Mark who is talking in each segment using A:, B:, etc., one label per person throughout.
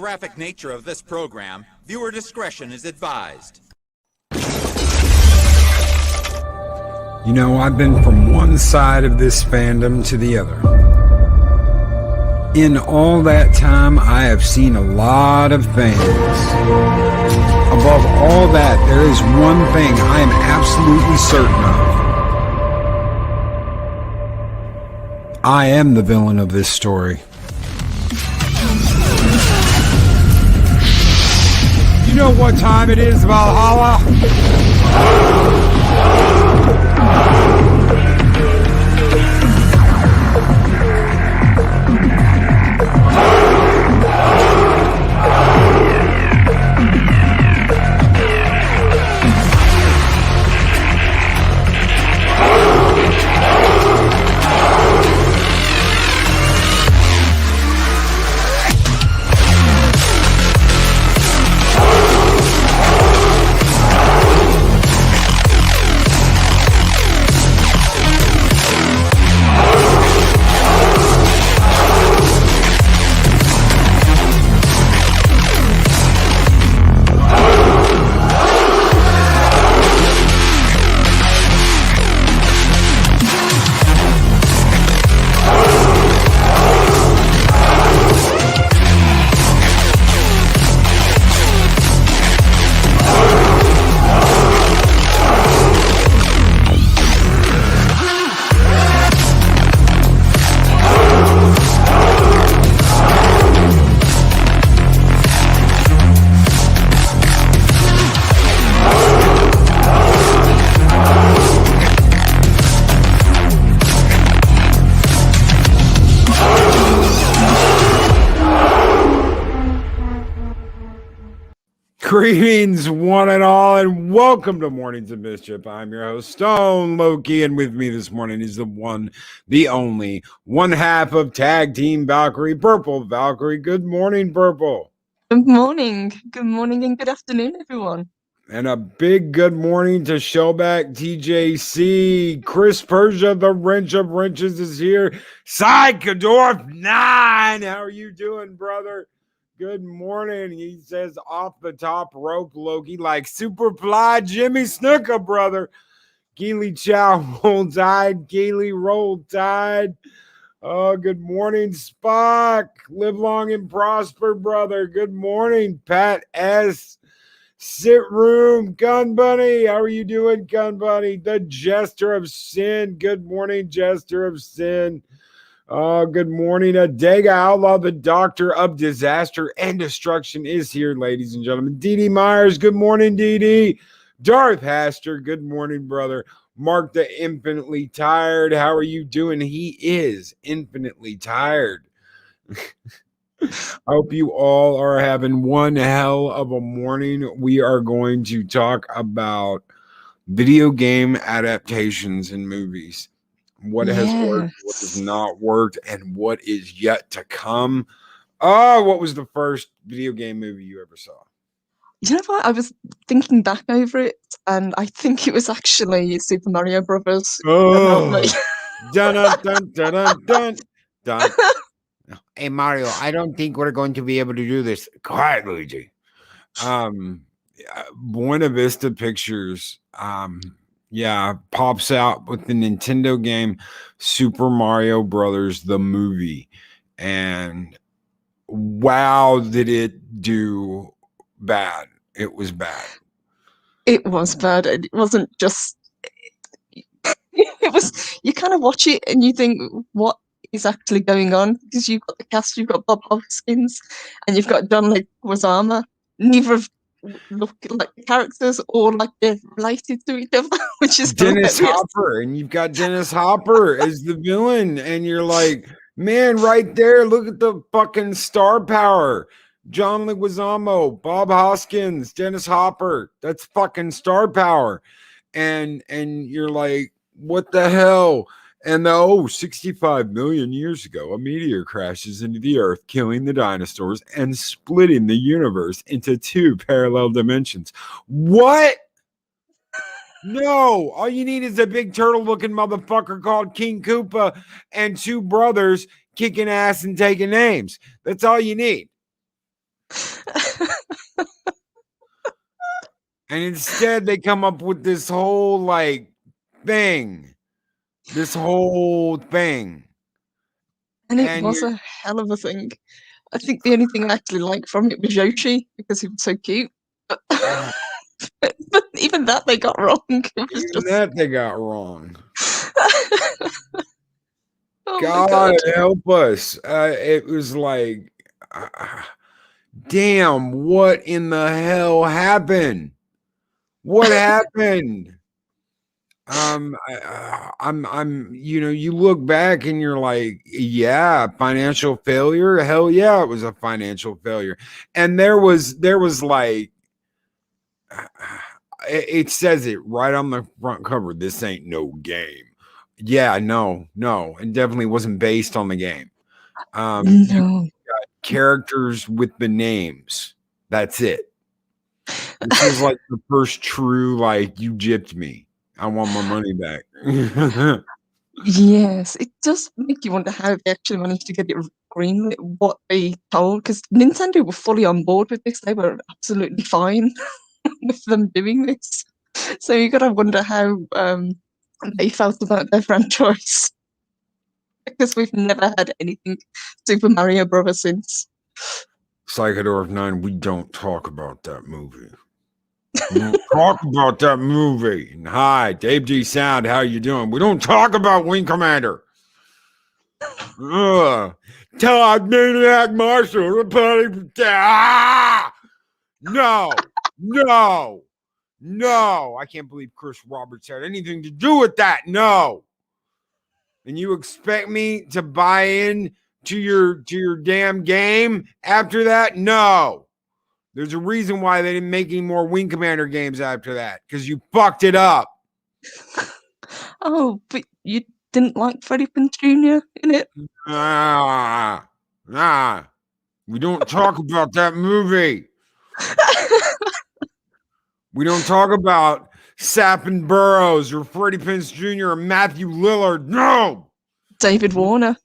A: graphic nature of this program, viewer discretion is advised.
B: You know, I've been from one side of this fandom to the other. In all that time, I have seen a lot of things. Above all that, there is one thing I am absolutely certain of. I am the villain of this story. You know what time it is, Valhalla? Greetings, one and all, and welcome to Mornings of Mischief. I'm your host, Stone Loki, and with me this morning is the one, the only, one half of Tag Team Valkyrie, Purple Valkyrie. Good morning, Purple.
C: Good morning, and good afternoon, everyone.
B: And a big good morning to Shellback TJC. Chris Persia, the wrench of wrenches, is here. Psychodorf 9. How are you doing, brother? Good morning. He says off the top rope, Loki, like Superfly Jimmy Snuka, brother. Keely Chow roll tide. Keely roll tide. Oh, good morning, Spock. Live long and prosper, brother. Good morning, Pat S. Sit room, Gun Bunny. How are you doing, Gun Bunny? The Jester of Sin. Good morning, Jester of Sin. Oh, good morning. Adega, Outlaw, the Doctor of Disaster and Destruction, is here, ladies and gentlemen. Dee Myers, good morning, Dee. Darth Haster, good morning, brother. Mark the Infinitely Tired, how are you doing? He is infinitely tired. I hope you all are having one hell of a morning. We are going to talk about video game adaptations in movies. What has worked, what has not worked, and what is yet to come. Oh, what was the first video game movie you ever saw?
C: You know what? I was thinking back over it, and I think it was actually Super Mario Brothers.
B: Oh, dun dun dun dun dun dun. Hey Mario, I don't think we're going to be able to do this. Quiet, Luigi. Buena Vista Pictures. Pops out with the Nintendo game Super Mario Brothers, the movie. And wow, did it do bad. It was bad.
C: It was bad. It wasn't just... It was... You kind of watch it and you think, what is actually going on? Because you've got the cast, you've got Bob Hoskins, and you've got John Leguizamo. Neither of look like the characters or like they're related to each other, which is
B: Dennis Hopper, and you've got Dennis Hopper as the villain, and you're like, man, right there, look at the fucking star power. John Leguizamo, Bob Hoskins, Dennis Hopper, that's fucking star power. And you're like, what the hell? And 65 million years ago, a meteor crashes into the earth, killing the dinosaurs and splitting the universe into two parallel dimensions. What? No, all you need is a big turtle-looking motherfucker called King Koopa and two brothers kicking ass and taking names. That's all you need. And instead they come up with this whole like thing. This whole thing.
C: And it
B: And
C: was a hell of a thing. I think the only thing I actually liked from it was Yoshi because he was so cute. But, but even that they got wrong. It was
B: even
C: just
B: that they got wrong.
C: oh my
B: God
C: god.
B: help us. It was like, damn, what in the hell happened? What happened? You look back and you're like, yeah, financial failure. Hell yeah, it was a financial failure. And there was like, it says it right on the front cover. This ain't no game. Yeah, no, it definitely wasn't based on the game. You
C: No.
B: got characters with the names. That's it. This was like the first true, like, you gypped me. I want my money back.
C: Yes, it does make you wonder how they actually managed to get it greenlit, what they told, because Nintendo were fully on board with this. They were absolutely fine with them doing this. So you gotta wonder how they felt about their franchise. Because we've never had anything Super Mario Bros. Since.
B: Psychodorf 9, we don't talk about that movie. We don't talk about that movie. And hi, Dave G Sound, how you doing? We don't talk about Wing Commander. Todd Maniac Marshall. No. I can't believe Chris Roberts had anything to do with that. No. And you expect me to buy in to your damn game after that? No. There's a reason why they didn't make any more Wing Commander games after that, because you fucked it up.
C: Oh, but you didn't like Freddie Prinze Jr. in it?
B: We don't talk about that movie. We don't talk about Sappin Burrows or Freddie Prinze Jr. or Matthew Lillard. No.
C: David Warner.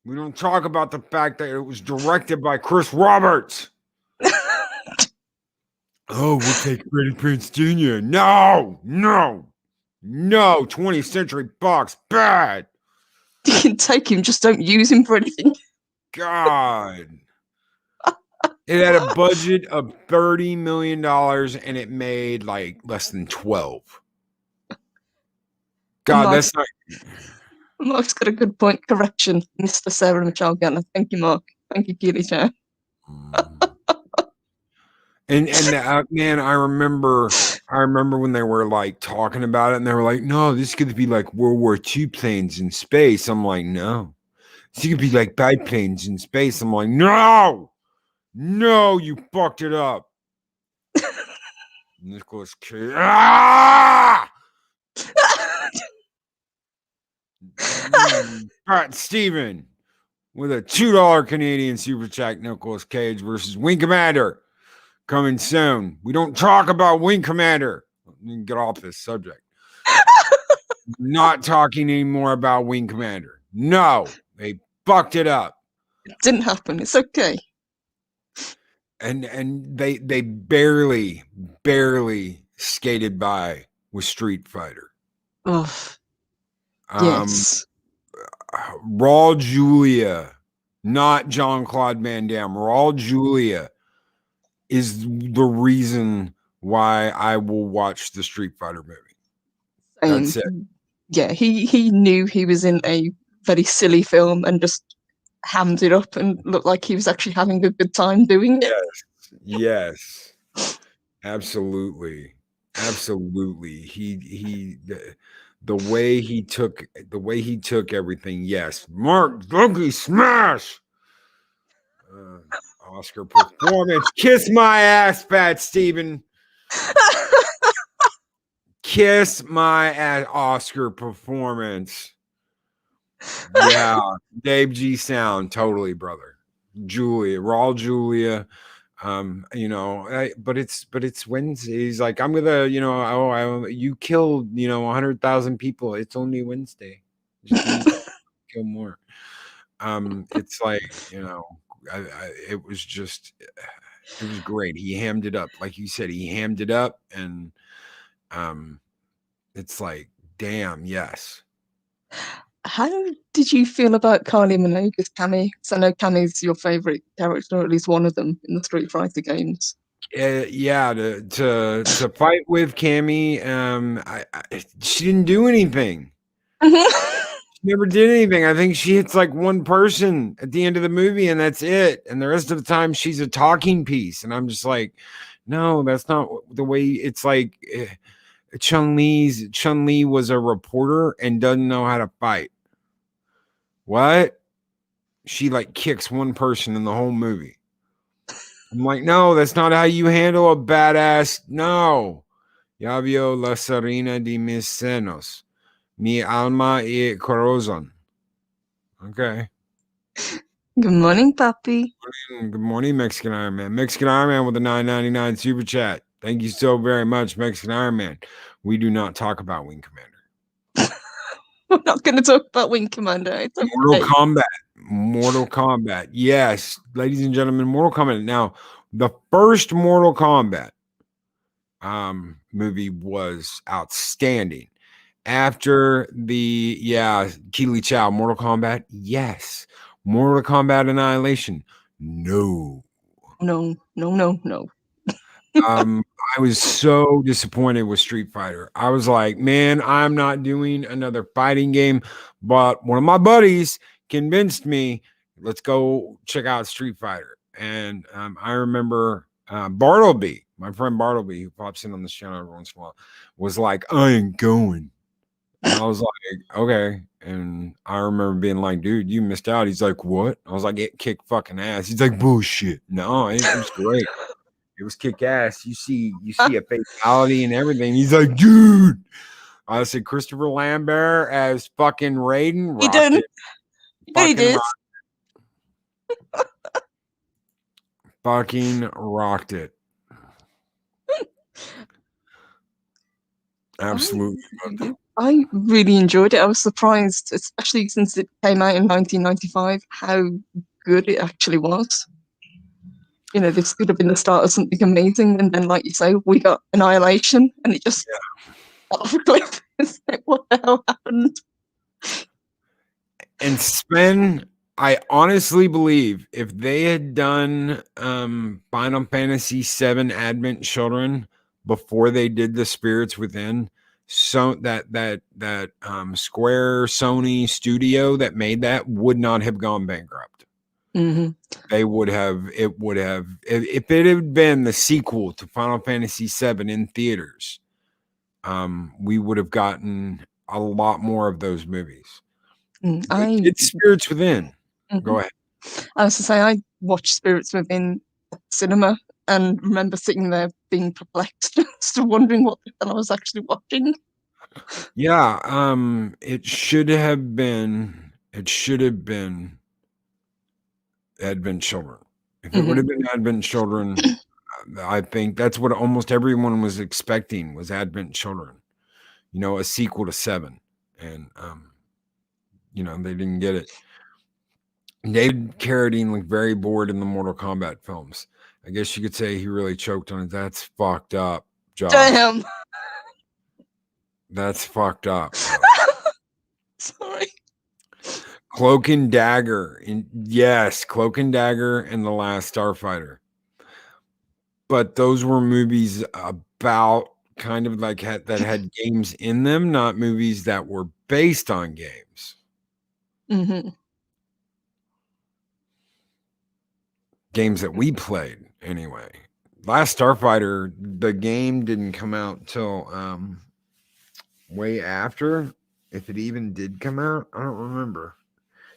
B: We don't talk about the fact that it was directed by Chris Roberts. Oh, we'll take Freddie Prinze Jr. No. 20th Century Fox, bad.
C: You can take him, just don't use him for anything.
B: God. It had a budget of $30 million and it made like less than 12. God, that's not.
C: Mark's got a good point. Correction, Mr. Sarah Michelle Gunner. Thank you, Mark. Thank you, Keely Chow.
B: And man, I remember when they were like talking about it and they were like, no, this could be like World War II planes in space. I'm like, no. This could be like biplanes in space. I'm like, no, you fucked it up. Nicholas Cage. Steven with a $2 Canadian super chat. Nicholas Cage versus Wing Commander coming soon. We don't talk about Wing Commander. Get off this subject. Not talking anymore about Wing Commander. No, they fucked it up.
C: It didn't happen. It's okay.
B: And they barely skated by with Street Fighter.
C: Oh, yes.
B: Raul Julia, not Jean-Claude Van Damme. Raul Julia is the reason why I will watch the Street Fighter movie. That's it.
C: Yeah, he knew he was in a very silly film and just hammed it up and looked like he was actually having a good time doing it.
B: Yes. Absolutely. He the way he took everything. Yes. Mark Donkey Smash. Oscar performance. Kiss my ass, Fat Steven. Kiss my ass, Oscar performance. Yeah, Dave G Sound, totally, brother. Raw Julia. But it's Wednesday. He's like, I'm gonna, you killed, 100,000 people. It's only Wednesday. Just kill more. It's like, it was just, it was great. He hammed it up, like you said. He hammed it up, and it's like, damn, yes.
C: How did you feel about Kylie Minogue's Cammy? Because I know Cammy's your favourite character, or at least one of them in the Street Fighter games.
B: Yeah, to fight with Cammy, she didn't do anything. She never did anything. I think she hits like one person at the end of the movie, and that's it. And the rest of the time, she's a talking piece. And I'm just like, no, that's not the way. It's like Chun-Li was a reporter and doesn't know how to fight. What? She like kicks one person in the whole movie. I'm like, no, that's not how you handle a badass. No. Ya vio la serena de mis senos. Mi alma y corazón. Okay.
C: Good morning, Papi.
B: Good morning, Mexican Iron Man. Mexican Iron Man with a $9.99 super chat. Thank you so very much, Mexican Iron Man. We do not talk about Wing Commander.
C: We're not going to talk about Wing Commander. It's okay.
B: Mortal Kombat. Yes, ladies and gentlemen, Mortal Kombat. Now, the first Mortal Kombat movie was outstanding. After the Keely Chow Mortal Kombat, yes. Mortal Kombat Annihilation, no. I was so disappointed with Street Fighter. I was like, man, I'm not doing another fighting game. But one of my buddies convinced me, let's go check out Street Fighter. And I remember Bartleby, my friend Bartleby, who pops in on this channel every once in a while, was like, I ain't going. And I was like, okay. And I remember being like, dude, you missed out. He's like, what? I was like, it kicked fucking ass. He's like, bullshit. No, it was great. It was kick ass. You see a fatality and everything. He's like, dude. I said, Christopher Lambert as fucking Raiden.
C: He did. He did.
B: Fucking rocked it. Absolutely.
C: I really enjoyed it. I was surprised, especially since it came out in 1995, how good it actually was. This could have been the start of something amazing, and then, like you say, we got Annihilation, and it just fell off a cliff. It's like, what the hell happened?
B: And Sven, I honestly believe if they had done Final Fantasy VII Advent Children before they did the Spirits Within, so that Square Sony studio that made that would not have gone bankrupt.
C: Mm-hmm.
B: They would have. It would have, if it had been the sequel to Final Fantasy VII in theaters. We would have gotten a lot more of those movies. It's Spirits Within. Mm-hmm. Go ahead.
C: I was to say, I watched Spirits Within at the cinema and remember sitting there being perplexed, still wondering what the hell I was actually watching.
B: Yeah, it should have been Advent Children. If it would have been Advent Children, I think that's what almost everyone was expecting, was Advent Children. A sequel to 7. And they didn't get it. David Carradine looked very bored in the Mortal Kombat films. I guess you could say he really choked on it. That's fucked up, Josh.
C: Damn.
B: That's fucked up.
C: Sorry.
B: Cloak and Dagger. Cloak and Dagger and The Last Starfighter. But those were movies about kind of like that had games in them, not movies that were based on games.
C: Mm-hmm.
B: Games that we played anyway. Last Starfighter, the game didn't come out till way after, if it even did come out. I don't remember.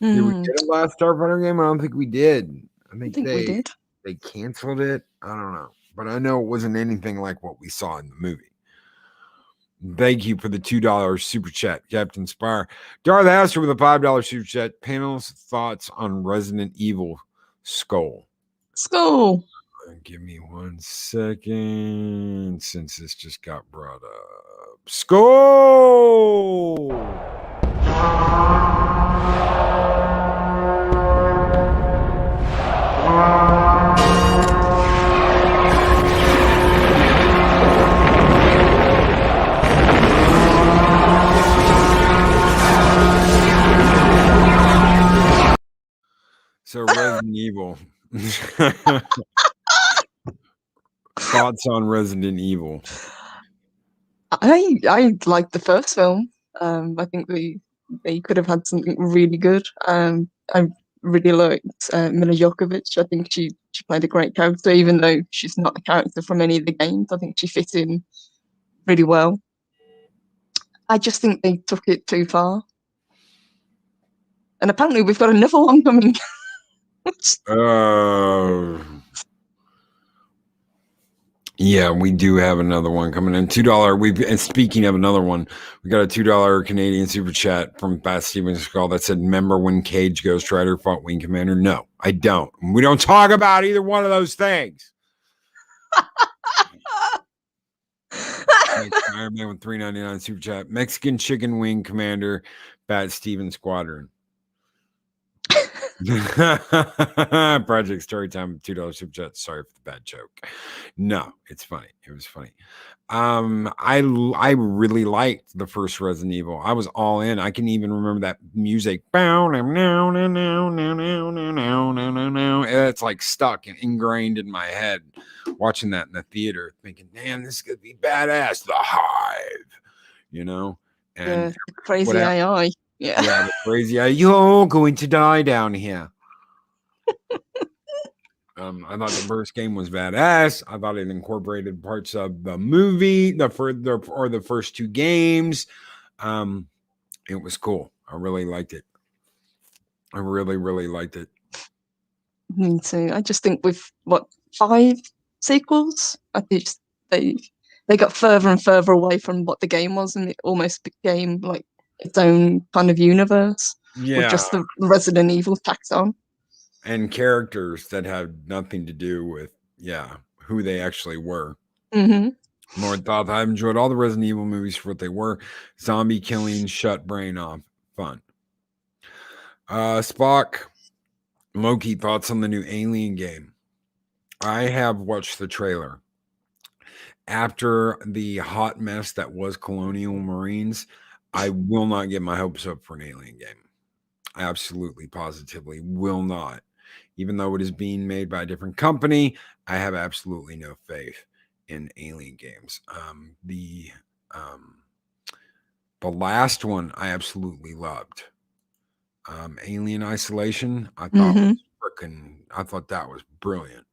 B: Did we get a Last Starfighter game? I don't think we did. I think
C: we did.
B: They canceled it. I don't know. But I know it wasn't anything like what we saw in the movie. Thank you for the $2 super chat, Captain Spire. Darth Astor with a $5 super chat. Panel's thoughts on Resident Evil Skull. Give me 1 second, since this just got brought up. Skull! So Resident Evil. Thoughts on Resident Evil?
C: I liked the first film. I think they could have had something really good. I really liked Mila Djokovic. I think she played a great character, even though she's not a character from any of the games. I think she fit in really well. I just think they took it too far. And apparently we've got another one coming.
B: Yeah, we do have another one coming in. $2. And speaking of another one, we got a $2 Canadian super chat from Steven Seagal that said, "Remember when Cage GhostRider fought Wing Commander?" No, I don't. We don't talk about either one of those things. Iron Man with $3.99 super chat. Mexican Chicken Wing Commander, Bat Steven Squadron. Project Storytime, $2 super chat. Sorry for the bad joke. No, it's funny. It was funny. I really liked the first Resident Evil. I was all in. I can even remember that music. It's like stuck and ingrained in my head. Watching that in the theater, thinking, "Man, this is gonna be badass." The Hive, you know, and
C: crazy AI. Yeah,
B: the crazy AI. You're going to die down here. I thought the first game was badass. I thought it incorporated parts of the movie, the first two games. It was cool. I really liked it. I really, really liked it.
C: Me too. I just think with 5 sequels, I think they got further and further away from what the game was, and it almost became like its own kind of universe.
B: Yeah,
C: with just the Resident Evil tacked on.
B: And characters that had nothing to do with, who they actually were.
C: Mm-hmm.
B: More thought. I enjoyed all the Resident Evil movies for what they were. Zombie killing, shut brain off. Fun. Spock, Loki, thoughts on the new Alien game? I have watched the trailer. After the hot mess that was Colonial Marines, I will not get my hopes up for an Alien game. I absolutely, positively will not. Even though it is being made by a different company, I have absolutely no faith in Alien games. The last one I absolutely loved. Alien Isolation, I thought I thought that was brilliant.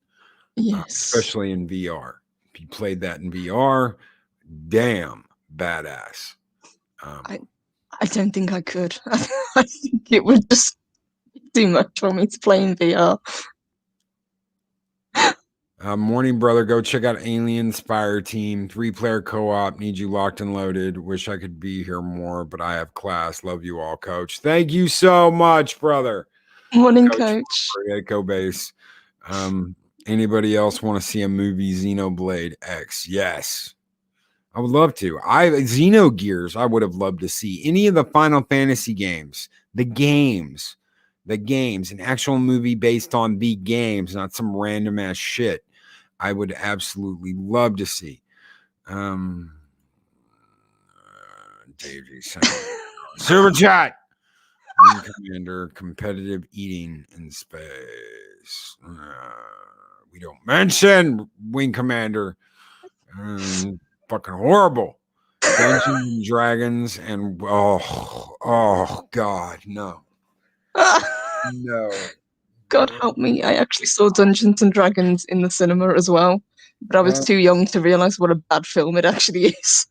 C: Yes.
B: Especially in VR. If you played that in VR, damn badass.
C: I don't think I could. I think it would just be too much for me to play in VR.
B: Morning, brother. Go check out Alien Spire Team. 3-player co-op. Need you locked and loaded. Wish I could be here more, but I have class. Love you all, coach. Thank you so much, brother.
C: Morning, coach.
B: Echo Base. Anybody else want to see a movie Xenoblade X? Yes. I would love to. Xenogears, I would have loved to see. Any of the Final Fantasy games. The games. An actual movie based on the games, not some random ass shit. I would absolutely love to see. Davey Super Chat. Wing Commander, competitive eating in space. We don't mention Wing Commander. Fucking horrible. Dungeons and Dragons and oh God, no. No.
C: God help me. I actually saw Dungeons and Dragons in the cinema as well, but I was too young to realize what a bad film it actually is.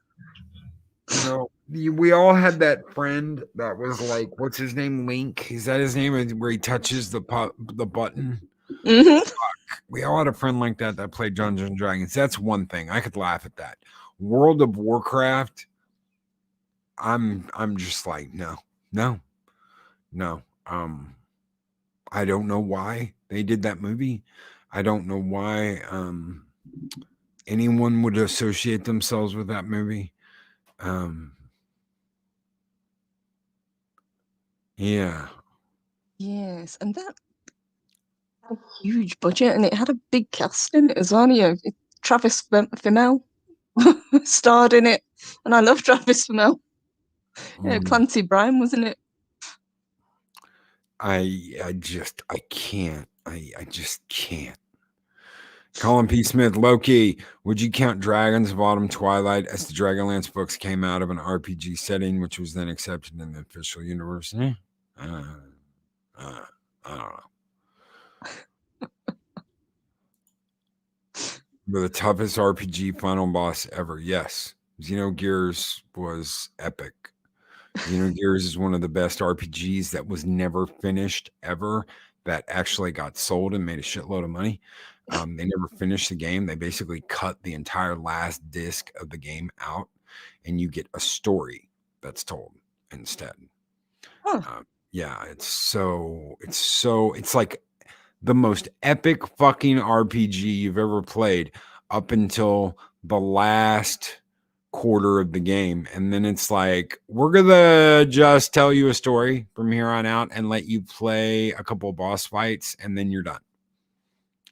B: No, we all had that friend that was like, what's his name? Link. Is that his name? Where he touches the button.
C: Mm-hmm.
B: We all had a friend like that played Dungeons and Dragons. That's one thing. I could laugh at that. World of Warcraft. I'm just like, no. I don't know why they did that movie. I don't know why anyone would associate themselves with that movie. Yeah.
C: Yes, and that had a huge budget, and it had a big cast in it as well. You know, Travis Fimmel starred in it, and I love Travis Fimmel. Clancy Brown was in it.
B: I can't. I just can't. Colin P. Smith, Loki, would you count Dragons of Autumn Twilight as the Dragonlance books came out of an RPG setting, which was then accepted in the official universe? I don't know. But the toughest RPG final boss ever. Yes. Xenogears was epic. Xenogears is one of the best RPGs that was never finished ever, that actually got sold and made a shitload of money. They never finished the game. They basically cut the entire last disc of the game out, and you get a story that's told instead.
C: Huh.
B: Yeah, it's like the most epic fucking RPG you've ever played up until the last quarter of the game, and then it's like, we're gonna just tell you a story from here on out and let you play a couple of boss fights, and then you're done.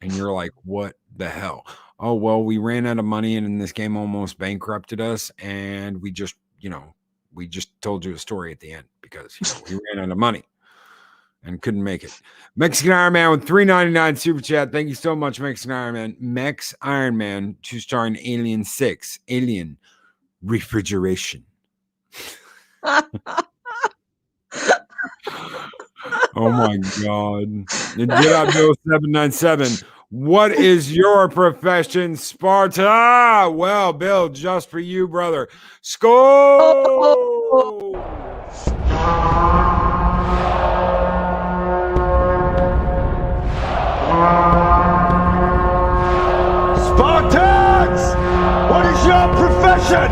B: And you're like, what the hell? Oh, well, we ran out of money and this game almost bankrupted us, and we just told you a story at the end because we ran out of money and couldn't make it. Mexican Iron Man with $3.99 super chat. Thank you so much, Mexican Iron Man. Mex Iron Man 2-star in Alien 6. Alien refrigeration. Oh my God. Get Bill 797. What is your profession, Sparta? Well, Bill, just for you, brother. Score!
D: Spartans! What is your profession?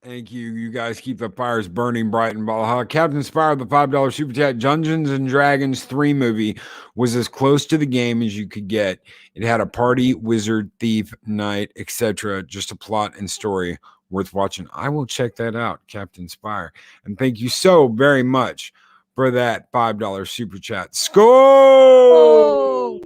B: Thank you. You guys keep the fires burning bright in Valhalla. Captain Spire, the $5 super chat. Dungeons and Dragons 3 movie was as close to the game as you could get. It had a party, wizard, thief, knight, etc. Just a plot and story worth watching. I will check that out, Captain Spire. And thank you so very much for that $5 super chat. Score!
C: Oh.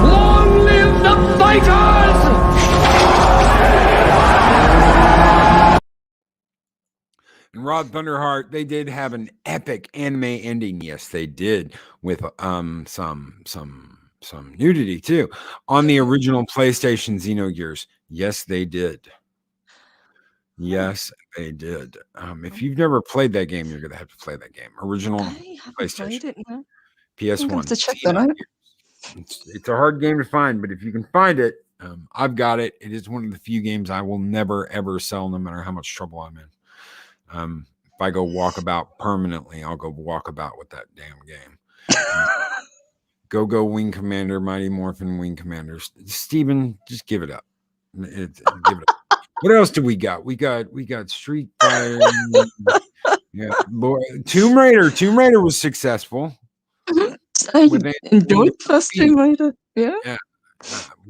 D: Long live the fighters!
B: And Rod Thunderheart, they did have an epic anime ending. Yes, they did, with some nudity too on the original PlayStation Xenogears. Yes, they did. Yes, they did. If you've never played that game, you're gonna have to play that game. Original
C: I haven't
B: PlayStation,
C: played it now.
B: PS1.
C: I'm have to check that out.
B: It's a hard game to find, but if you can find it, I've got it. It is one of the few games I will never ever sell, no matter how much trouble I'm in. If I go walkabout permanently, I'll go walkabout with that damn game. Go Wing Commander, Mighty Morphin Wing Commanders. Steven, just give it up. Give it up. What else do we got? We got Street Fighter. Yeah, Tomb Raider. Tomb Raider was successful.
C: I enjoyed first Tomb Raider. Yeah.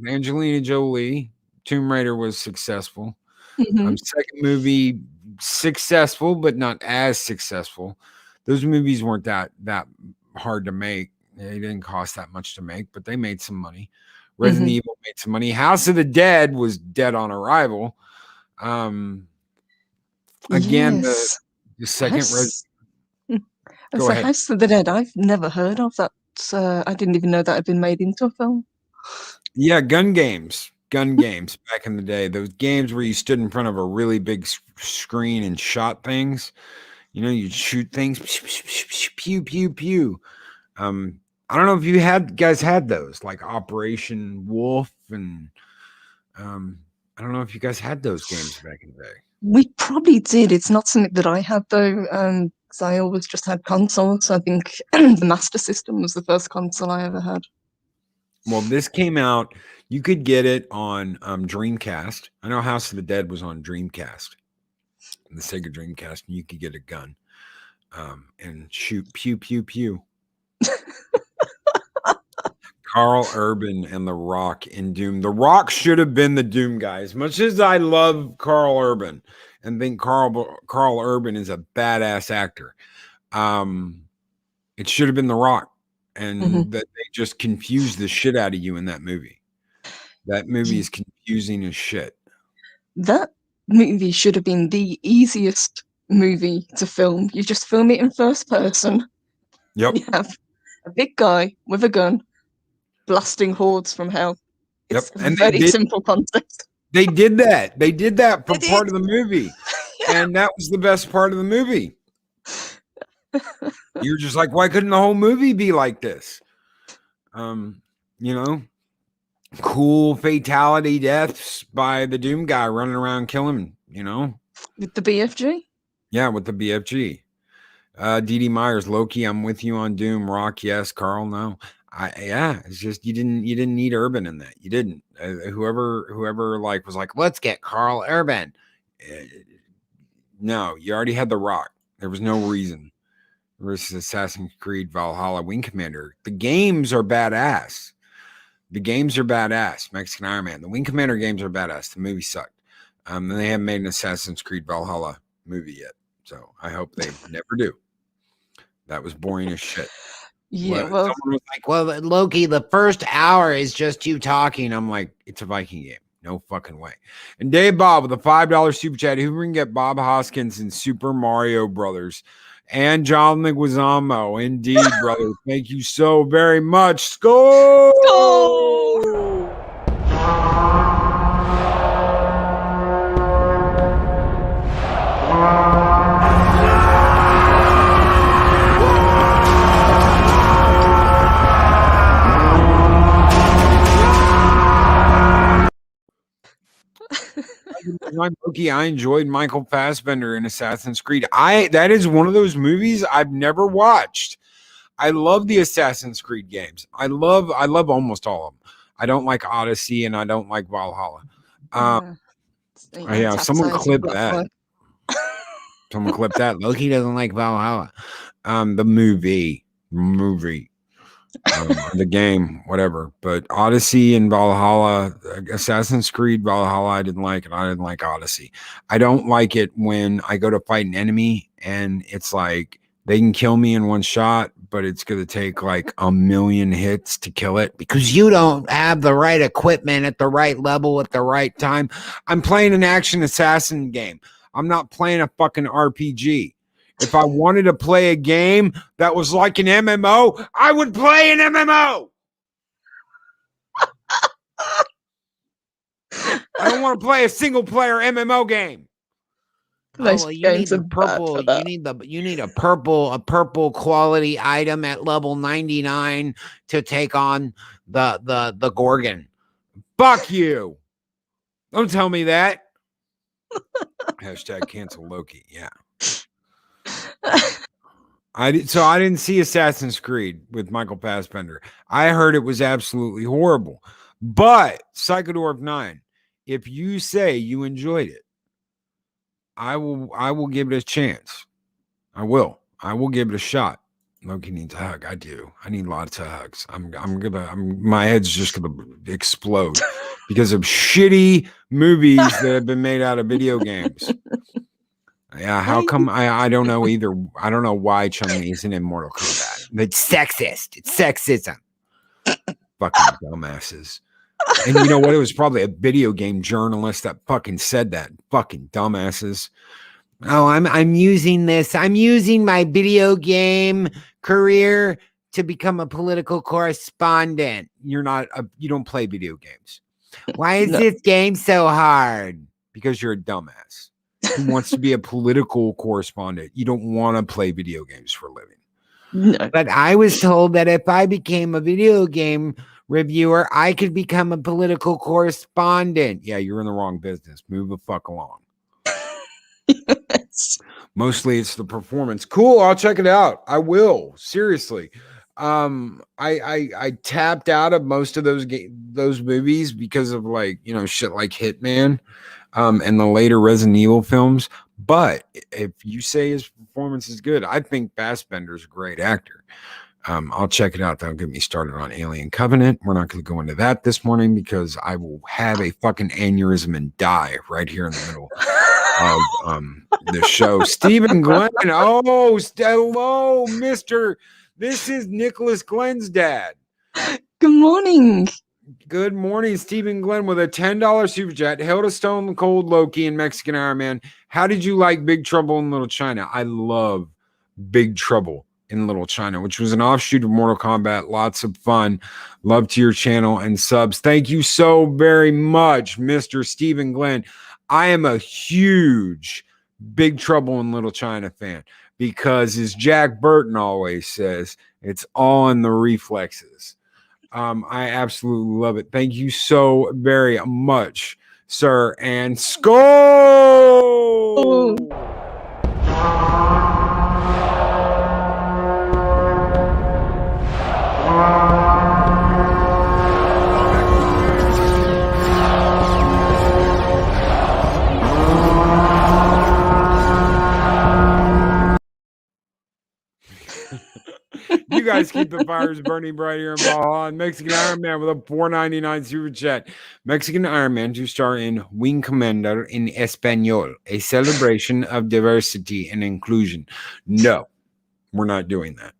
B: Angelina Jolie. Tomb Raider was successful.
C: Mm-hmm.
B: Second movie, successful, but not as successful. Those movies weren't that hard to make. They didn't cost that much to make, but they made some money. Resident Evil made some money. House of the Dead was dead on arrival. Again,
C: yes.
B: the second
C: Go ahead. House of the Dead, I've never heard of that. I didn't even know that had been made into a film.
B: Yeah, gun games back in the day. Those games where you stood in front of a really big screen and shot things. You'd shoot things. Pew, pew, pew. I don't know if you guys had those, like Operation Wolf, and I don't know if you guys had those games back in the day.
C: We probably did. It's not something that I had though, because I always just had consoles. I think the Master System was the first console I ever had.
B: Well, this came out. You could get it on Dreamcast. I know House of the Dead was on Dreamcast, the Sega Dreamcast, and you could get a gun and shoot pew, pew, pew. Karl Urban and The Rock in Doom. The Rock should have been the Doom guy. As much as I love Karl Urban and think Karl Urban is a badass actor, it should have been The Rock and that they just confuse the shit out of you in that movie. That movie is confusing as shit.
C: That movie should have been the easiest movie to film. You just film it in first person.
B: Yep.
C: You have a big guy with a gun blasting hordes from hell. It's
B: Yep. And
C: a very simple concept.
B: They did that. They did that for
C: They
B: part
C: did.
B: of the movie. And that was the best part of the movie. You're just like, why couldn't the whole movie be like this? You know, cool fatality deaths by the Doom guy running around killing, you know?
C: With the BFG?
B: Yeah, with the BFG. DD Myers, Loki, I'm with you on Doom. Rock, yes. Karl, no. Yeah, it's just you didn't need Urban in that. You didn't. Whoever like was like, let's get Karl Urban. No, you already had the Rock. There was no reason. Versus Assassin's Creed Valhalla Wing Commander. The games are badass. Mexican Iron Man. The Wing Commander games are badass. The movie sucked. And they haven't made an Assassin's Creed Valhalla movie yet. So I hope they never do. That was boring as shit.
C: Yeah,
B: Well,
C: well,
B: someone was like, well, Loki, the first hour is just you talking. I'm like, it's a Viking game. No fucking way. And Dave Bob with a $5 super chat. Who can get Bob Hoskins in Super Mario Brothers? And John Leguizamo. Indeed, brother. Thank you so very much. Score! I enjoyed Michael Fassbender in Assassin's Creed. That is one of those movies I've never watched. I love the Assassin's Creed games. I love almost all of them. I don't like Odyssey and I don't like Valhalla. Yeah, someone clip that. Someone clip that. Loki doesn't like Valhalla. The movie. The game, whatever. But Odyssey and Valhalla, Assassin's Creed Valhalla, I didn't like it. I didn't like Odyssey. I don't like it when I go to fight an enemy and it's like they can kill me in one shot, but it's going to take like a million hits to kill it because you don't have the right equipment at the right level at the right time. I'm playing an action assassin game. I'm not playing a fucking RPG. If I wanted to play a game that was like an MMO, I would play an MMO. I don't want to play a single player MMO game.
C: Those
E: you
C: games
E: need
C: are
E: the
C: bad
E: purple.
C: for that.
E: You need a purple quality item at level 99 to take on the Gorgon.
B: Fuck you. Don't tell me that. Hashtag cancel Loki. Yeah. I didn't see Assassin's Creed with Michael Fassbender. I heard it was absolutely horrible. But Psychodorf 9, if you say you enjoyed it, I will give it a chance. I will give it a shot. Loki needs a hug. I do. I need lots of hugs. My head's just gonna explode because of shitty movies that have been made out of video games. Yeah, how come I don't know either. I don't know why Chun-Li isn't in Mortal Kombat. It's sexist. It's sexism. Fucking dumbasses. And you know what? It was probably a video game journalist that fucking said that. Fucking dumbasses.
E: Oh, I'm using this. I'm using my video game career to become a political correspondent.
B: You don't play video games.
E: Why is this game so hard?
B: Because you're a dumbass who wants to be a political correspondent. You don't want to play video games for a living.
C: No.
E: But I was told that if I became a video game reviewer, I could become a political correspondent.
B: Yeah, you're in the wrong business. Move the fuck along.
C: Yes.
B: Mostly it's the performance. Cool, I'll check it out. I will. Seriously. I tapped out of most of those movies because of shit like Hitman and the later Resident Evil films. But if you say his performance is good, I think Fassbender's a great actor. I'll check it out. That'll get me started on Alien Covenant. We're not going to go into that this morning because I will have a fucking aneurysm and die right here in the middle of the show. Stephen Glenn. Oh, hello, Mr. This is Nicholas Glenn's dad.
C: Good morning.
B: Good morning, Stephen Glenn with a $10 super chat. Held a Stone Cold Loki and Mexican Iron Man. How did you like Big Trouble in Little China? I love Big Trouble in Little China, which was an offshoot of Mortal Kombat. Lots of fun. Love to your channel and subs. Thank you so very much, Mr. Stephen Glenn. I am a huge Big Trouble in Little China fan because, as Jack Burton always says, it's all in the reflexes. I absolutely love it. Thank you so very much, sir. And Skull!
C: Oh.
B: You guys keep the fires burning bright here in Valhalla. Mexican Iron Man with a $4.99 super chat. Mexican Iron Man to star in Wing Commander in Español, a celebration of diversity and inclusion. No, we're not doing that.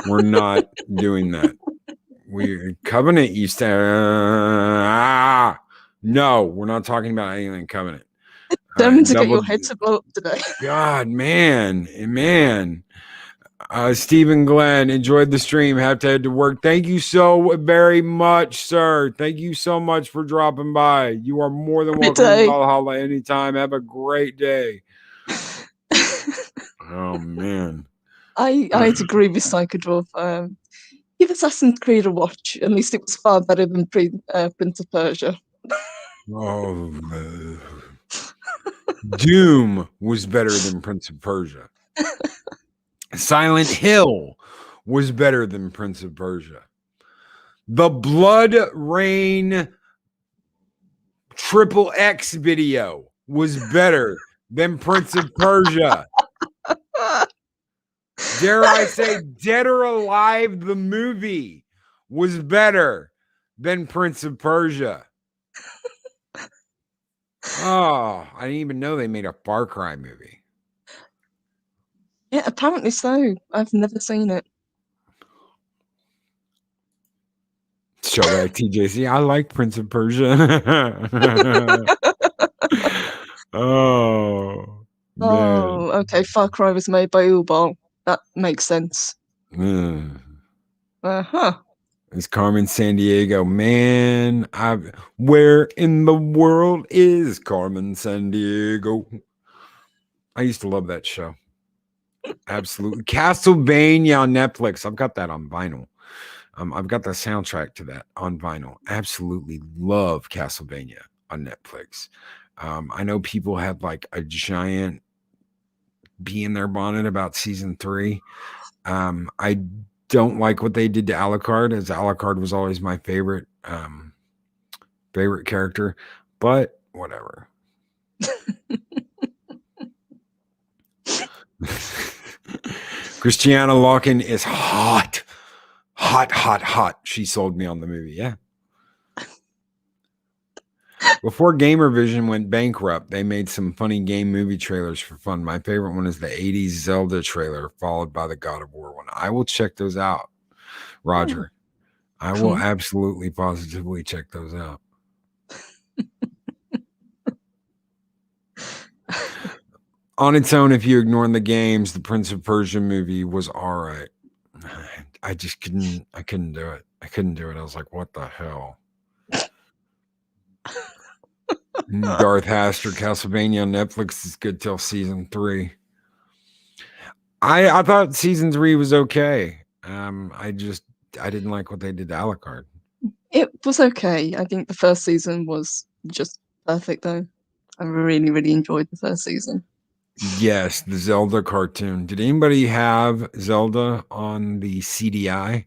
B: We're not doing that. We Covenant East. No, we're not talking about anything Covenant.
C: Determined to get your head to blow up today.
B: God, man. Stephen Glenn, enjoyed the stream. Have to head to work. Thank you so very much, sir. Thank you so much for dropping by. You are more than welcome to Valhalla anytime. Have a great day. Oh, man.
C: I agree with Psychodorf. Give Assassin's Creed a watch. At least it was far better than Prince of Persia.
B: Oh, Doom was better than Prince of Persia. Silent Hill was better than Prince of Persia. The Blood Rain XXX video was better than Prince of Persia. Dare I say, Dead or Alive, the movie, was better than Prince of Persia. Oh, I didn't even know they made a Far Cry movie.
C: Yeah, apparently so. I've never seen it.
B: Show back TJC. I like Prince of Persia. Oh, man.
C: Oh, okay. Far Cry was made by Ubal. That makes sense. Uh-huh.
B: It's Carmen Sandiego. Man, where in the world is Carmen Sandiego? I used to love that show. Absolutely. Castlevania on Netflix. I've got that on vinyl. I've got the soundtrack to that on vinyl. Absolutely love Castlevania on Netflix. I know people had like a giant bee in their bonnet about season 3. I don't like what they did to Alucard, as Alucard was always my favorite character, but whatever. Christiana Loken is hot. She sold me on the movie. Yeah. Before Gamervision went bankrupt, they made some funny game movie trailers for fun. My favorite one is the 80s Zelda trailer, followed by the God of War one. I will check those out, Roger. I will absolutely positively check those out. On its own, if you ignore the games, the Prince of Persia movie was all right. I just couldn't do it. I was like, what the hell? Darth Haster, Castlevania on Netflix is good till season 3. I thought season 3 was okay. I didn't like what they did to Alucard.
C: It was okay. I think the first season was just perfect, though. I really, really enjoyed the first season.
B: Yes, the Zelda cartoon. Did anybody have Zelda on the CDI?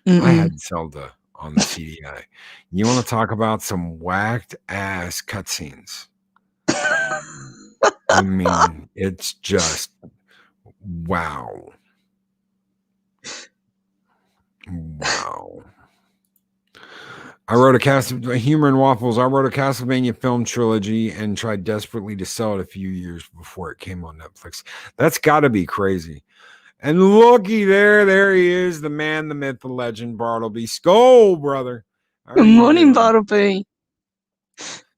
B: I had Zelda on the CDI. You want to talk about some whacked ass cutscenes? I mean, it's just wow. I wrote a Humor and Waffles. I wrote a Castlevania film trilogy and tried desperately to sell it a few years before it came on Netflix. That's got to be crazy. And looky there he is, the man, the myth, the legend, Bartleby. Skull, brother. How are
C: Good
B: you
C: morning,
B: doing?
C: Bartleby.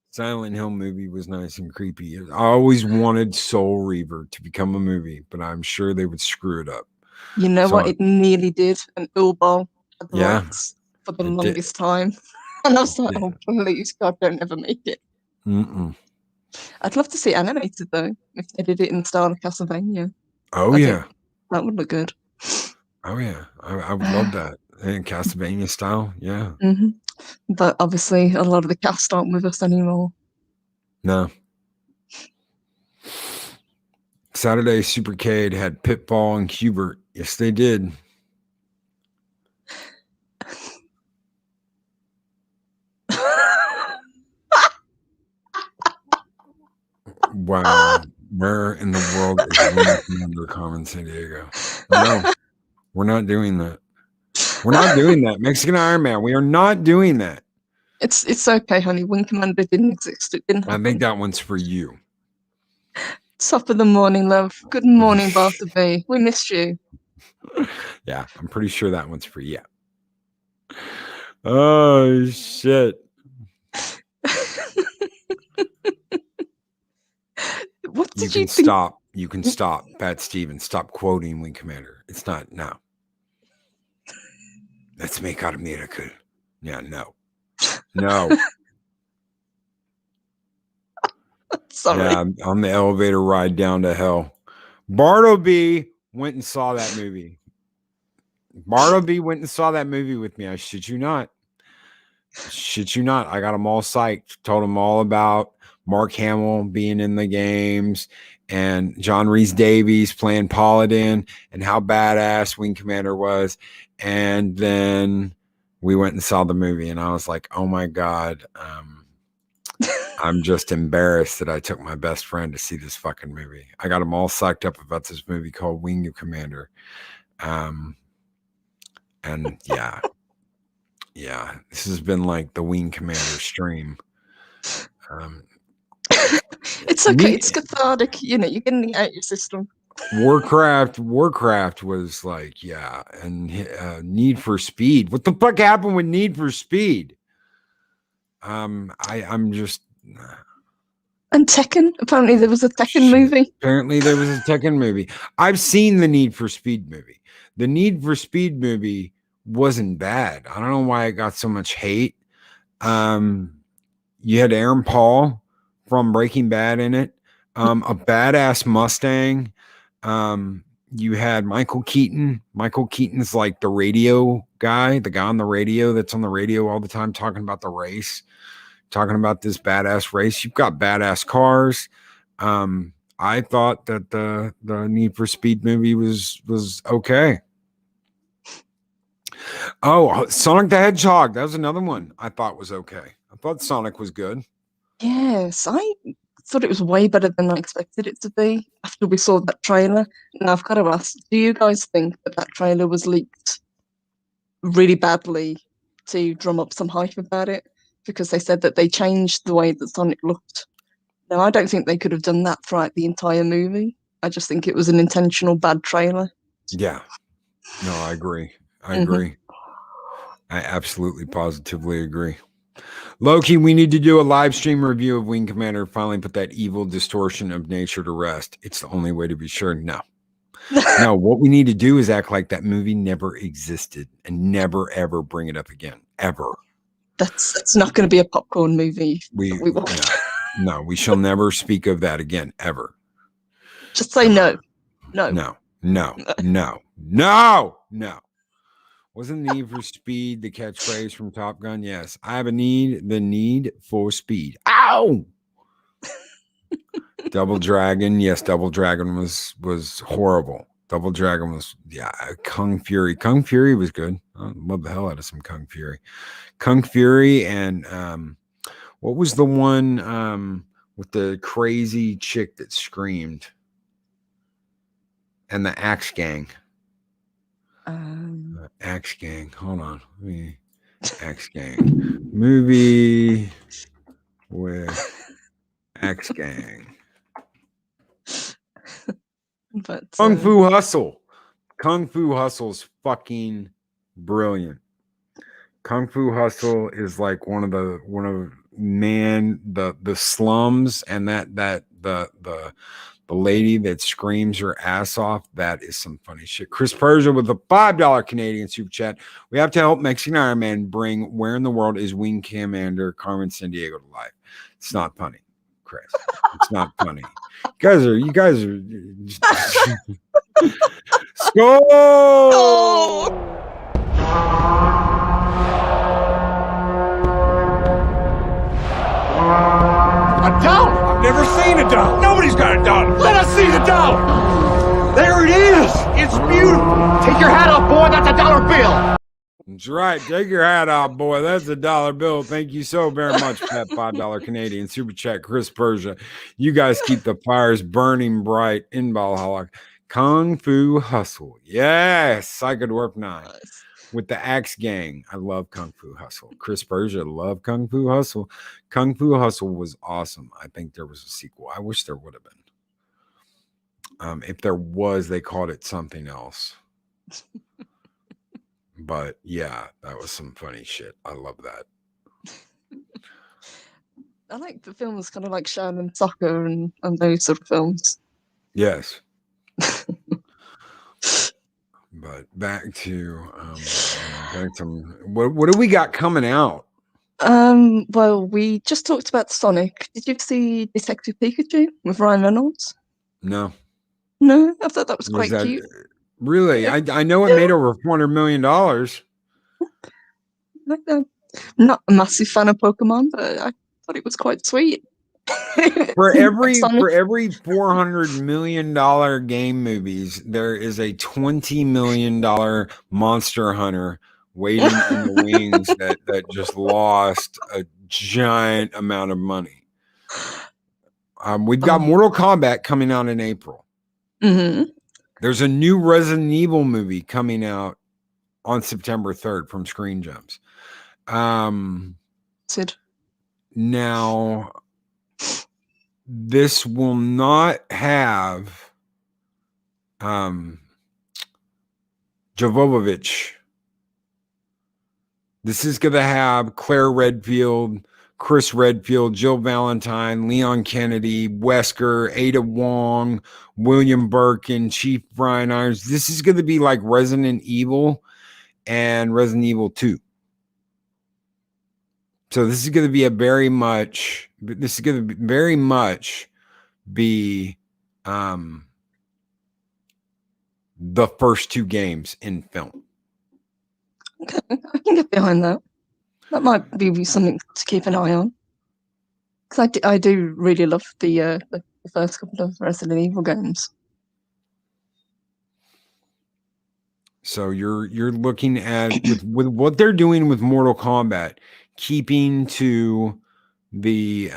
B: Silent Hill movie was nice and creepy. I always wanted Soul Reaver to become a movie, but I'm sure they would screw it up.
C: You know
B: So,
C: what? It nearly did. And Ulbal had the
B: Yeah,
C: rights for the
B: it did.
C: longest time. And I was like,
B: did.
C: oh, please, God, don't ever make it.
B: Mm-mm.
C: I'd love to see it animated, though, if they did it in the style of Castlevania.
B: Oh,
C: I
B: yeah.
C: think that would look good.
B: Oh, yeah. I would love that. In Castlevania style, yeah.
C: Hmm. But obviously, a lot of the cast aren't with us anymore.
B: No. Saturday Supercade had Pitfall and Hubert. Yes, they did. Wow. Where in the world is Wing Carmen San Diego? No, we're not doing that. We're not doing that. Mexican Iron Man. We are not doing that.
C: It's okay, honey. Wing Commander didn't exist. It didn't
B: I
C: happen.
B: think that one's for you.
C: Top of the morning, love. Good morning, Bartleby. We missed you.
B: Yeah, I'm pretty sure that one's for you. Oh, shit.
C: What
B: You
C: did you
B: can
C: think?
B: stop. You can stop. Pat Stevens, stop quoting Wing Commander. It's not now. Let's make out a miracle. Yeah, no. No.
C: Sorry.
B: Yeah, on the elevator ride down to hell. Bartleby went and saw that movie. Bartleby went and saw that movie with me. I shit you not. Shit you not. I got them all psyched. Told them all about Mark Hamill being in the games and John Rhys Davies playing Paladin and how badass Wing Commander was. And then we went and saw the movie and I was like, oh my God. I'm just embarrassed that I took my best friend to see this fucking movie. I got him all psyched up about this movie called Wing Commander. And yeah, this has been like the Wing Commander stream.
C: It's okay. It's cathartic. You know, you're getting it out your system.
B: Warcraft was like, yeah, and Need for Speed. What the fuck happened with Need for Speed? I'm just.
C: And Tekken. Apparently, there was a Tekken movie.
B: Apparently, there was a Tekken movie. I've seen the Need for Speed movie. The Need for Speed movie wasn't bad. I don't know why it got so much hate. You had Aaron Paul from Breaking Bad in it. A badass Mustang. You had Michael Keaton. Michael Keaton's like the radio guy, the guy on the radio that's on the radio all the time talking about the race, talking about this badass race. You've got badass cars. I thought that the Need for Speed movie was okay. Oh, Sonic the Hedgehog. That was another one I thought was okay. I thought Sonic was good.
C: Yes, I thought it was way better than I expected it to be after we saw that trailer. Now, I've got to ask, do you guys think that that trailer was leaked really badly to drum up some hype about it? Because they said that they changed the way that Sonic looked. Now, I don't think they could have done that throughout the entire movie. I just think it was an intentional bad trailer.
B: Yeah. No, I agree. I agree. I absolutely positively agree. Loki, we need to do a live stream review of Wing Commander. Finally put that evil distortion of nature to rest. It's the only way to be sure. No. No, what we need to do is act like that movie never existed and never, ever bring it up again. Ever.
C: That's not going to be a popcorn movie. We watch.
B: No, we shall never speak of that again, ever.
C: Just say no. No.
B: No. No. No. No. No. Wasn't Need for Speed the catchphrase from Top Gun? Yes. I have the need for speed. Ow! Double Dragon. Yes, Double Dragon was horrible. Double Dragon was, yeah, Kung Fury. Kung Fury was good. I love the hell out of some Kung Fury. Kung Fury and what was the one with the crazy chick that screamed? And the Axe Gang. Axe Gang. Hold on. Axe Gang. Movie with Axe Gang.
C: But
B: Kung Fu Hustle. Kung Fu Hustle's fucking brilliant. Kung Fu Hustle is like one of the slums and the lady that screams her ass off. That is some funny shit. Chris Persia with a $5 Canadian super chat. We have to help Mexican Iron Man bring Where in the World is Wing Commander Carmen Sandiego to life. It's not funny, Chris. It's not funny. You guys are Skull!
D: A dollar? I've never seen a dollar. Nobody's got a dollar. Let us see the dollar. There it is. It's beautiful. Take your hat off, boy. That's a dollar bill.
B: That's right. Take your hat off, boy. That's a dollar bill. Thank you so very much for that $5 Canadian super chat, Chris Persia. You guys keep the fires burning bright in Valhalla. Kung Fu Hustle. Yes. Psycho Dwarf 9 with the Axe Gang. I love Kung Fu Hustle. Chris Persia loved Kung Fu Hustle. Kung Fu Hustle was awesome. I think there was a sequel. I wish there would have been. If there was, they called it something else. But yeah, that was some funny shit. I love that.
C: I like the films kind of like Shaolin Soccer and those sort of films.
B: Yes. But back to what do we got coming out?
C: Well, we just talked about Sonic. Did you see Detective Pikachu with Ryan Reynolds?
B: No.
C: No, I thought that was quite cute.
B: Really? I know it made over $400 million.
C: I'm not a massive fan of Pokemon, but I thought it was quite sweet.
B: For every $400 million game movies, there is a $20 million Monster Hunter waiting in the wings that just lost a giant amount of money. We've got Mortal Kombat coming out in April.
C: Mm-hmm.
B: There's a new Resident Evil movie coming out on September 3rd from Screen Gems. Now, this will not have Jovovich. This is going to have Claire Redfield, Chris Redfield, Jill Valentine, Leon Kennedy, Wesker, Ada Wong, William Birkin, Chief Brian Irons. This is going to be like Resident Evil and Resident Evil 2. So this is going to be very much be the first two games in film.
C: Okay, I can get behind that. That might be something to keep an eye on. Because I do really love the first couple of Resident Evil games.
B: So you're looking at with what they're doing with Mortal Kombat, keeping to the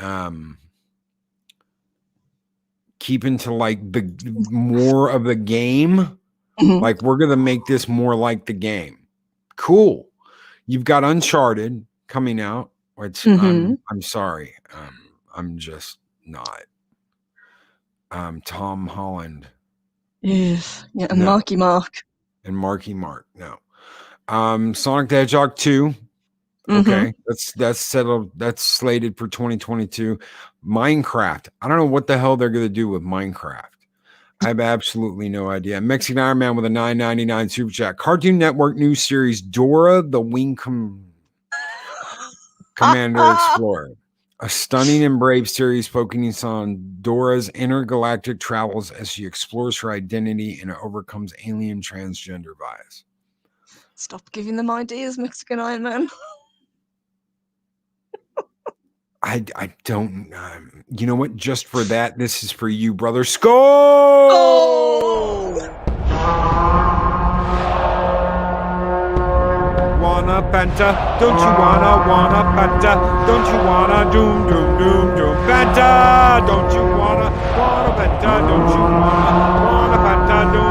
B: like the more of the game.
C: Mm-hmm.
B: Like we're gonna make this more like the game. Cool. You've got Uncharted coming out, which I'm sorry. I'm just not. Tom Holland.
C: Yes. Yeah, and
B: No.
C: Marky Mark.
B: And Marky Mark. No. Sonic the Hedgehog 2. Okay. That's settled. That's slated for 2022. Minecraft. I don't know what the hell they're gonna do with Minecraft. I have absolutely no idea. Mexican Iron Man with a $9.99 super chat. Cartoon Network new series Dora the Wing Commander Explorer. A stunning and brave series focusing on Dora's intergalactic travels as she explores her identity and overcomes alien transgender bias.
C: Stop giving them ideas, Mexican Iron Man.
B: I don't you know what? Just for that, this is for you, brother. Skull!
C: Oh!
B: Wanna Fanta? Don't you wanna Fanta? Don't you wanna doom Fanta? Don't you wanna Fanta? Don't you wanna Fanta? Doom.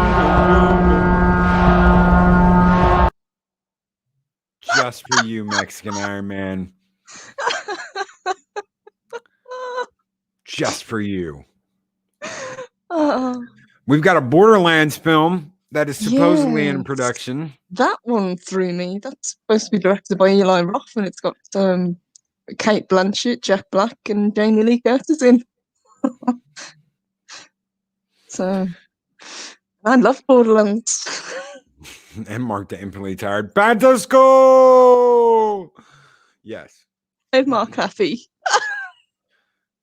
B: Just for you, Mexican Iron Man. Just for you. We've got a Borderlands film that is supposedly in
C: Yes.
B: production.
C: That one threw me. That's supposed to be directed by Eli Roth, and it's got Kate Blanchett, Jack Black, and Jamie Lee Curtis in. So, I love Borderlands.
B: And Mark the infinitely tired. Back to school. Yes.
C: Made Mark happy.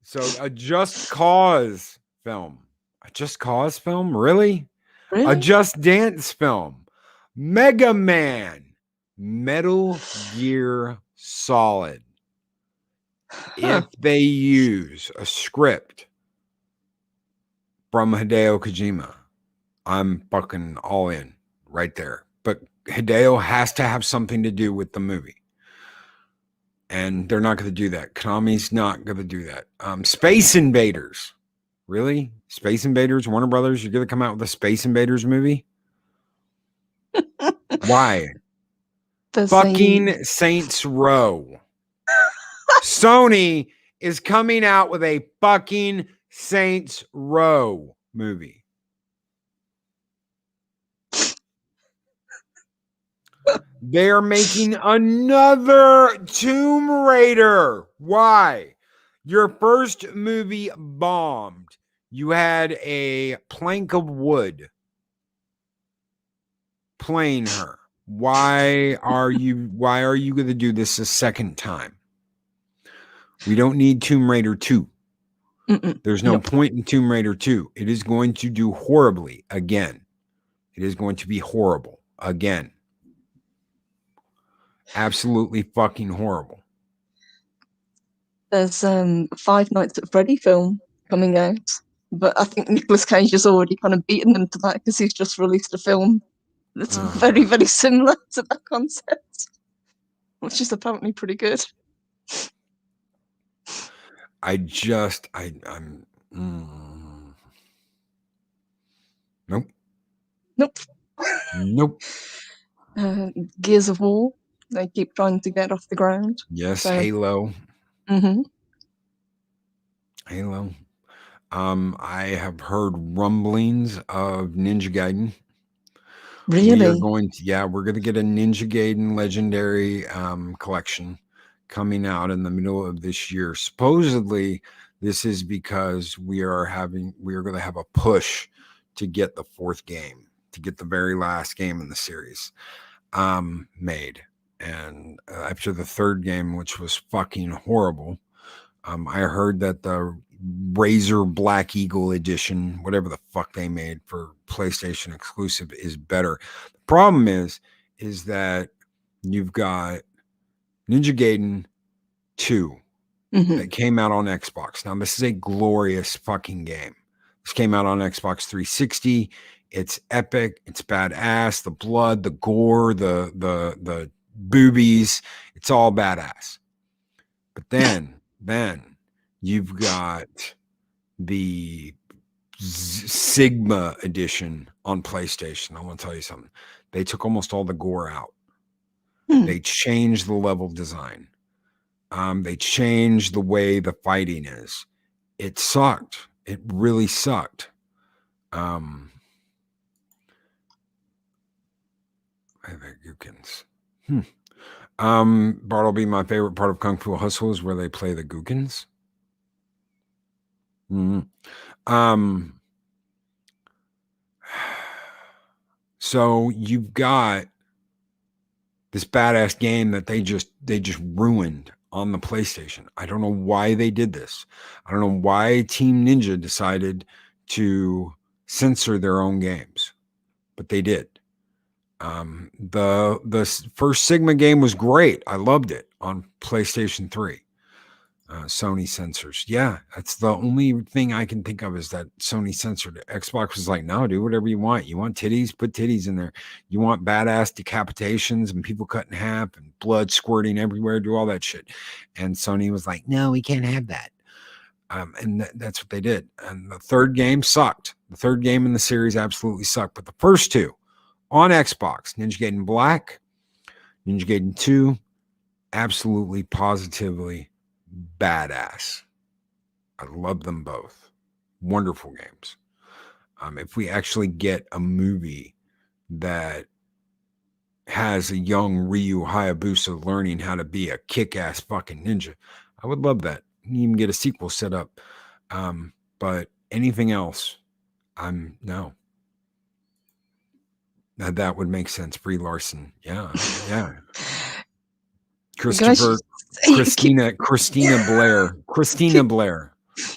B: So a Just Cause film. A Just Cause film? Really? A
C: Really?
B: Just Dance film. Mega Man. Metal Gear Solid. If they use a script from Hideo Kojima, I'm fucking all in right there. But Hideo has to have something to do with the movie. And they're not going to do that. Konami's not going to do that. Space Invaders. Really? Space Invaders? Warner Brothers? You're going to come out with a Space Invaders movie? Why? Fucking Saints Row. Sony is coming out with a fucking Saints Row movie. They are making another Tomb Raider. Why? Your first movie bombed. You had a plank of wood playing her. Why are you going to do this a second time? We don't need Tomb Raider 2. There's no point in Tomb Raider 2. It is going to do horribly again. It is going to be horrible again. Absolutely fucking horrible.
C: There's Five Nights at Freddy film coming out, but I think Nicolas Cage has already kind of beaten them to that because he's just released a film that's very, very similar to that concept, which is apparently pretty good.
B: Nope.
C: Gears of War, they keep trying to get off the ground.
B: Yes,
C: So-
B: Halo.
C: Mm-hmm.
B: Halo. I have heard rumblings of Ninja Gaiden.
C: Really?
B: We're going to get a Ninja Gaiden Legendary collection coming out in the middle of this year. Supposedly, this is because we are going to have a push to get the fourth game, to get the very last game in the series made. And after the third game, which was fucking horrible, I heard that the Razor Black Eagle edition, whatever the fuck they made for PlayStation exclusive, is better. The problem is that you've got Ninja Gaiden 2 that came out on Xbox. Now, this is a glorious fucking game. This came out on Xbox 360. It's epic. It's badass. The blood, the gore, the boobies, it's all badass. But then you've got the Sigma edition on PlayStation. I want to tell you something. They took almost all the gore out. They changed the level design. They changed the way the fighting is. It sucked. It really sucked. I have Gookins. Bartleby, my favorite part of Kung Fu Hustle is where they play the Gookins. So you've got this badass game that they just ruined on the PlayStation. I don't know why they did this. I don't know why Team Ninja decided to censor their own games, but they did. The first Sigma game was great. I loved it on PlayStation 3. Sony censors. Yeah, that's the only thing I can think of is that Sony censored it. Xbox was like, no, do whatever you want. You want titties? Put titties in there. You want badass decapitations and people cut in half and blood squirting everywhere? Do all that shit. And Sony was like, no, we can't have that. And that's what they did. And the third game sucked. The third game in the series absolutely sucked. But the first two on Xbox, Ninja Gaiden Black, Ninja Gaiden 2, absolutely, positively badass. I love them both. Wonderful games. If we actually get a movie that has a young Ryu Hayabusa learning how to be a kick-ass fucking ninja. I would love that. You even get a sequel set up. But anything else, no. Now that would make sense. Brie Larson. Yeah. Christina Blair.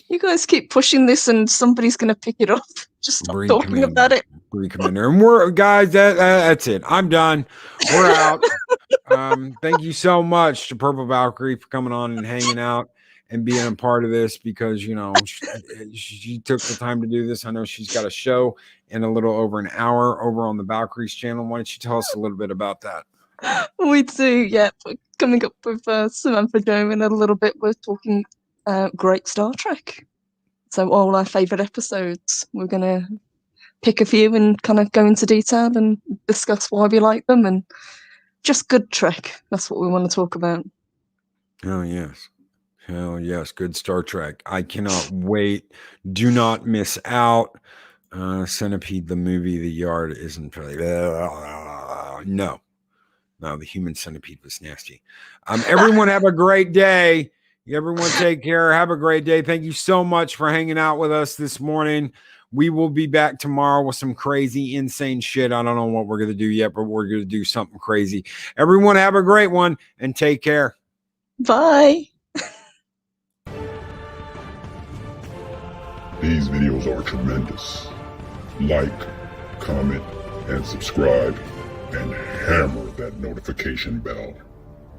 C: You guys keep pushing this and somebody's going to pick it up. Just stop talking about it.
B: Brie Commander. And we're, guys, that's it. I'm done. We're out. Thank you so much to Purple Valkyrie for coming on and hanging out and being a part of this, because, you know, she took the time to do this. I know she's got a show in a little over an hour over on the Valkyrie's channel. Why don't you tell us a little bit about that?
C: We do, yeah. We're coming up with Samantha Joe in a little bit. We're talking great Star Trek. So all our favourite episodes. We're going to pick a few and kind of go into detail and discuss why we like them, and just good Trek. That's what we want to talk about.
B: Oh, yes. Hell yes. Good Star Trek. I cannot wait. Do not miss out. Centipede, the movie, The Yard isn't really... No, the human centipede was nasty. Everyone have a great day. Everyone take care. Have a great day. Thank you so much for hanging out with us this morning. We will be back tomorrow with some crazy, insane shit. I don't know what we're going to do yet, but we're going to do something crazy. Everyone have a great one and take care.
C: Bye.
F: These videos are tremendous. Like, comment, and subscribe, and hammer that notification bell.